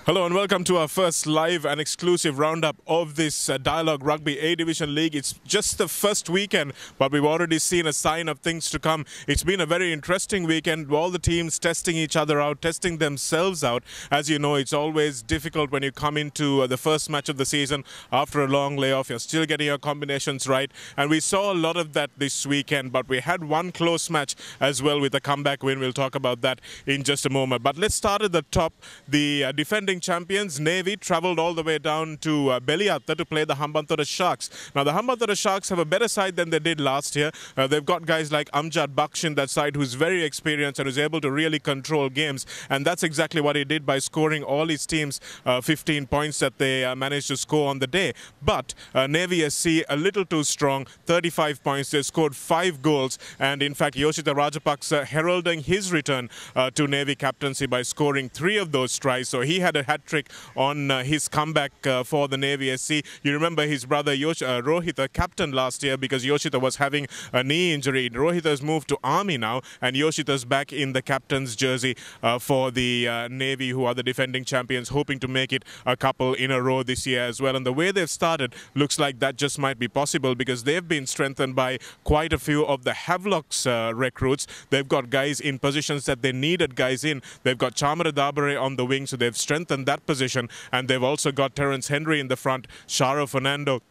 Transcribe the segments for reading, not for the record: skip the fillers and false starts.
Hello and welcome to our first live and exclusive roundup of this Dialog Rugby A-Division League. It's just the first weekend, but we've already seen a sign of things to come. It's been a very interesting weekend, all the teams testing each other out, testing themselves out. As you know, it's always difficult when you come into the first match of the season after a long layoff. You're still getting your combinations right, and we saw a lot of that this weekend, but we had one close match as well with a comeback win. We'll talk about that in just a moment. But let's start at the top. The defending champions Navy travelled all the way down to Beliatta to play the Hambantota Sharks. Now the Hambantota Sharks have a better side than they did last year. They've got guys like Amjad Baksh in that side who's very experienced and who's able to really control games, and that's exactly what he did by scoring all his teams 15 points that they managed to score on the day. But Navy SC a little too strong, 35 points. They scored 5 goals, and in fact Yoshita Rajapaksa heralding his return to Navy captaincy by scoring 3 of those tries. So he had a hat-trick on his comeback for the Navy SC. You remember his brother Rohita captained last year because Yoshita was having a knee injury. Rohita's moved to Army now, and Yoshita's back in the captain's jersey for the Navy, who are the defending champions, hoping to make it a couple in a row this year as well. And the way they've started looks like that just might be possible because they've been strengthened by quite a few of the Havelock's recruits. They've got guys in positions that they needed guys in. They've got Chamara Dabare on the wing, so they've strengthened that position, and they've also got Terence Henry in the front, Sharo Fernando,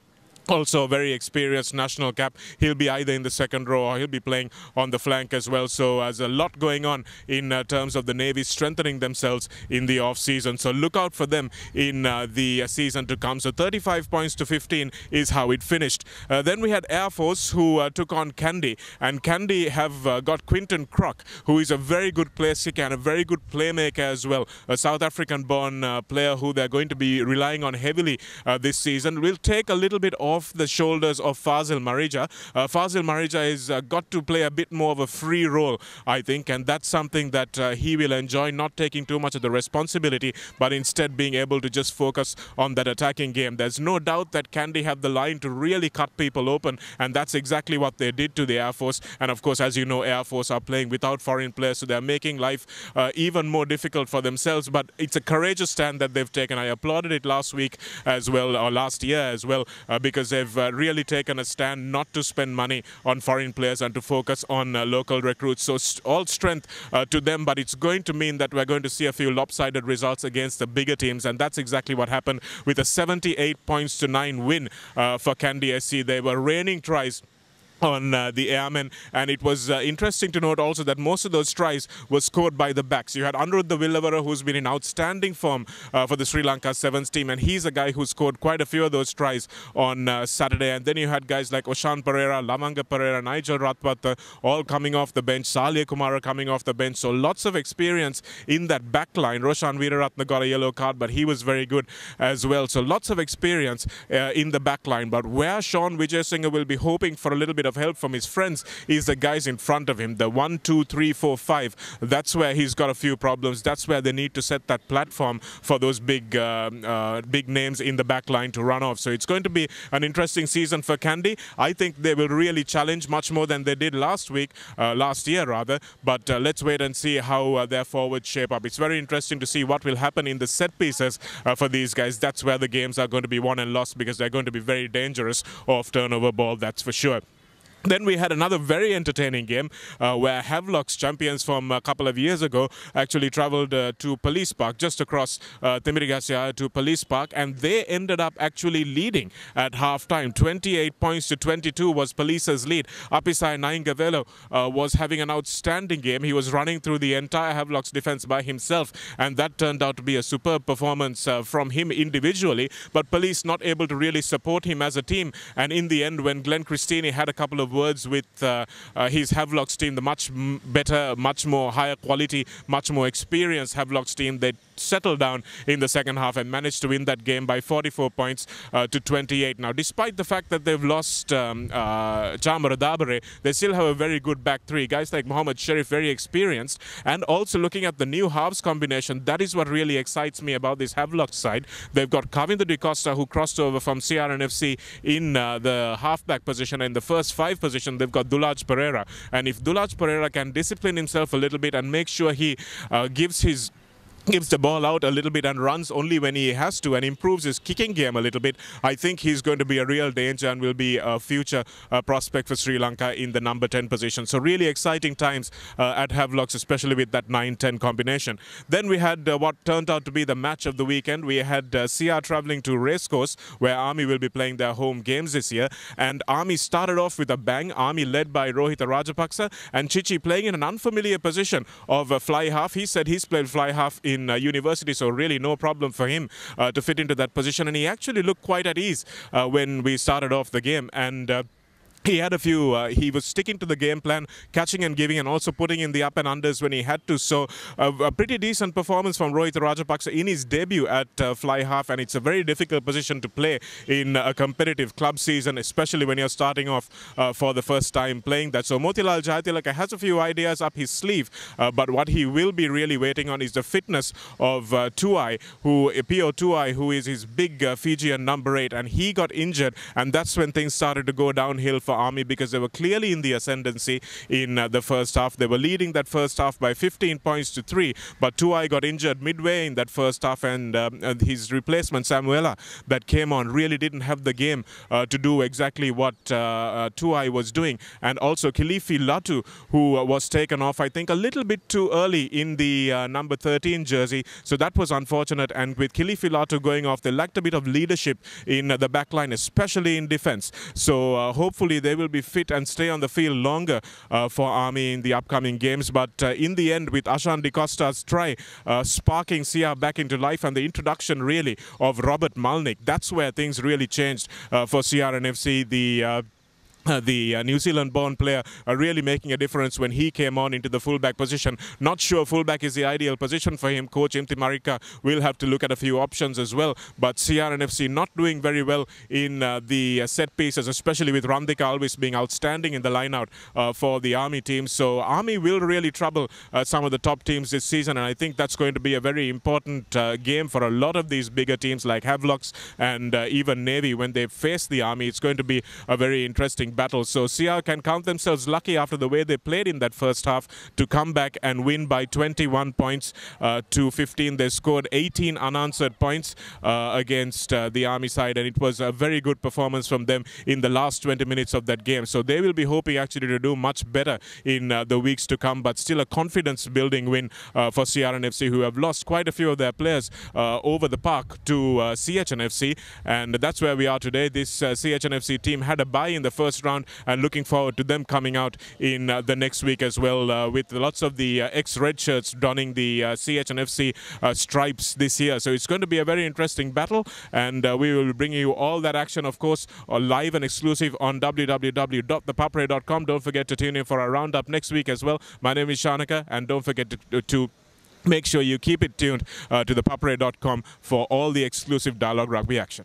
also a very experienced national cap. He'll be either in the second row or he'll be playing on the flank as well. So there's a lot going on in terms of the Navy strengthening themselves in the off-season. So look out for them in the season to come. So 35 points to 15 is how it finished. Then we had Air Force who took on Kandy, and Kandy have got Quinton Kroc, who is a very good place kicker and a very good playmaker as well. A South African-born player who they're going to be relying on heavily this season. Will take a little bit off the shoulders of Fazil Marija. Fazil Marija has got to play a bit more of a free role, I think, and that's something that he will enjoy, not taking too much of the responsibility, but instead being able to just focus on that attacking game. There's no doubt that Kandy have the line to really cut people open, and that's exactly what they did to the Air Force. And of course, as you know, Air Force are playing without foreign players, so they're making life even more difficult for themselves. But it's a courageous stand that they've taken. I applauded it last week as well, or last year as well, because they've really taken a stand not to spend money on foreign players and to focus on local recruits. So all strength to them, but it's going to mean that we're going to see a few lopsided results against the bigger teams, and that's exactly what happened with a 78 points to 9 win for Kandy SC. They were raining tries on the Airmen, and it was interesting to note also that most of those tries were scored by the backs. You had Anuruddha Villavara, who's been in outstanding form for the Sri Lanka Sevens team, and he's a guy who scored quite a few of those tries on Saturday. And then you had guys like Oshan Pereira, Lamanga Pereira, Nigel Ratwata, all coming off the bench, Salya Kumara coming off the bench. So lots of experience in that back line. Roshan Veeraratna got a yellow card, but he was very good as well. So lots of experience in the back line. But where Sean Vijayasinghe will be hoping for a little bit of help from his friends is the guys in front of him, the 1, 2, 3, 4, 5. That's where he's got a few problems. That's where they need to set that platform for those big names in the back line to run off. So it's going to be an interesting season for Kandy. I think they will really challenge much more than they did last year rather. But let's wait and see how their forwards shape up. It's very interesting to see what will happen in the set pieces for these guys. That's where the games are going to be won and lost, because they're going to be very dangerous off turnover ball, that's for sure. Then we had another very entertaining game where Havelock's champions from a couple of years ago actually travelled to Police Park, just across Thimirigasiya to Police Park, and they ended up actually leading at half-time. 28 points to 22 was Police's lead. Apisai Naingavelo was having an outstanding game. He was running through the entire Havelock's defence by himself, and that turned out to be a superb performance from him individually, but Police not able to really support him as a team. And in the end, when Glenn Christini had a couple of words with his Havelock's team, the much better, much more higher quality, much more experienced Havelock's team, they settled down in the second half and managed to win that game by 44 points to 28. Now, despite the fact that they've lost Chamara Dabare, they still have a very good back three. Guys like Mohammad Sharif, very experienced, and also looking at the new halves combination, that is what really excites me about this Havelock side. They've got Kavinder De Costa, who crossed over from CRNFC in the halfback position. In the first 5 position, they've got Dulaj Pereira, and if Dulaj Pereira can discipline himself a little bit and make sure he gives his gives the ball out a little bit and runs only when he has to and improves his kicking game a little bit, I think he's going to be a real danger and will be a future prospect for Sri Lanka in the number 10 position. So really exciting times at Havelocks, especially with that 9-10 combination. Then we had what turned out to be the match of the weekend. We had CR travelling to Racecourse, where Army will be playing their home games this year. And Army started off with a bang. Army led by Rohitha Rajapaksa and Chichi playing in an unfamiliar position of fly half. He said he's played fly half in university, so really no problem for him to fit into that position, and he actually looked quite at ease when we started off the game. And he had a few, he was sticking to the game plan, catching and giving, and also putting in the up and unders when he had to. So a pretty decent performance from Rohitha Rajapaksa in his debut at fly half, and it's a very difficult position to play in a competitive club season, especially when you're starting off for the first time playing that. So Motilal Jayatilaka has a few ideas up his sleeve, but what he will be really waiting on is the fitness of Tuai, Pio Tuai, who is his big Fijian number 8, and he got injured, and that's when things started to go downhill for Army, because they were clearly in the ascendancy in the first half. They were leading that first half by 15 points to 3, but Tuai got injured midway in that first half, and his replacement Samuela that came on really didn't have the game to do exactly what Tuai was doing. And also Kilifi Latu, who was taken off I think a little bit too early in the number 13 jersey, so that was unfortunate. And with Kilifi Latu going off, they lacked a bit of leadership in the back line, especially in defense. So hopefully they will be fit and stay on the field longer for Army in the upcoming games. But in the end, with Ashan DeCosta's try sparking CR back into life, and the introduction really of Robert Malnick, that's where things really changed for CRNFC. The New Zealand-born player really making a difference when he came on into the fullback position. Not sure fullback is the ideal position for him. Coach Imti Marika will have to look at a few options as well. But CRNFC not doing very well in the set pieces, especially with Randika Alvis being outstanding in the line-out for the Army team. So Army will really trouble some of the top teams this season, and I think that's going to be a very important game for a lot of these bigger teams like Havelocks and even Navy. When they face the Army, it's going to be a very interesting battle. So CR can count themselves lucky after the way they played in that first half to come back and win by 21 points to 15. They scored 18 unanswered points against the Army side, and it was a very good performance from them in the last 20 minutes of that game. So they will be hoping actually to do much better in the weeks to come, but still a confidence building win for CRNFC, who have lost quite a few of their players over the park to CHNFC, and that's where we are today. This CHNFC team had a bye in the first round, and looking forward to them coming out in the next week as well, with lots of the ex-red shirts donning the CHNFC stripes this year. So it's going to be a very interesting battle, and we will bring you all that action, of course, live and exclusive on www.thepapare.com. Don't forget to tune in for our roundup next week as well. My name is Shanaka, and don't forget to make sure you keep it tuned to thepapare.com for all the exclusive Dialog Rugby action.